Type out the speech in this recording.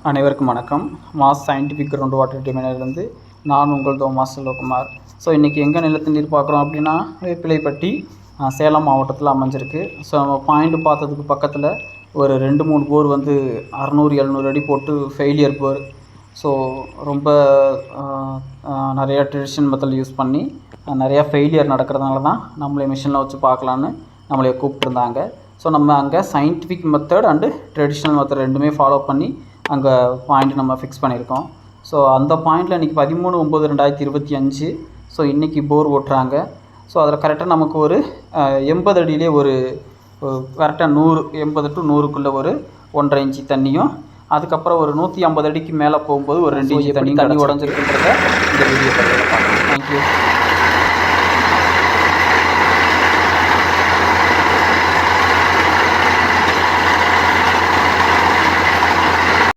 அனைவருக்கும் வணக்கம். Mass scientific ground water டிமைனிலிருந்து நான் உங்கள் தோமாஸ் செல்வகுமார். ஸோ இன்றைக்கி எங்கே நிலத்தடி நீர் பார்க்குறோம் அப்படின்னா வேப்பிலைப்பட்டி சேலம் மாவட்டத்தில் அமைஞ்சிருக்கு. ஸோ நம்ம பாயிண்ட் பார்த்ததுக்கு பக்கத்தில் ஒரு 2-3 போர் வந்து 600-700 அடி போட்டு ஃபெயிலியர் போர். ஸோ ரொம்ப நிறையா ட்ரெடிஷனல் மெத்தட் யூஸ் பண்ணி நிறையா ஃபெயிலியர் நடக்கிறதுனால தான் நம்மளே மிஷினில் வச்சு பார்க்கலான்னு நம்மளே கூப்பிட்ருந்தாங்க. ஸோ நம்ம அங்கே scientific method and traditional method ரெண்டுமே ஃபாலோ பண்ணி அங்கே பாயிண்ட் நம்ம ஃபிக்ஸ் பண்ணியிருக்கோம். ஸோ அந்த பாயிண்டில் இன்றைக்கி 13/9/2025 ஸோ இன்றைக்கி போர் ஓட்டுறாங்க. ஸோ அதில் கரெக்டாக நமக்கு ஒரு 80 அடியிலே ஒரு கரெக்டாக 80 to 100க்குள்ளே ஒரு 1.5 இன்ச்சு தண்ணியும், அதுக்கப்புறம் ஒரு 150 அடிக்கு மேலே போகும்போது ஒரு 2 இன்ச்சு தண்ணி உடஞ்சிருக்குன்றத இந்த வீடியோ பார்க்கலாம். தேங்க்யூ.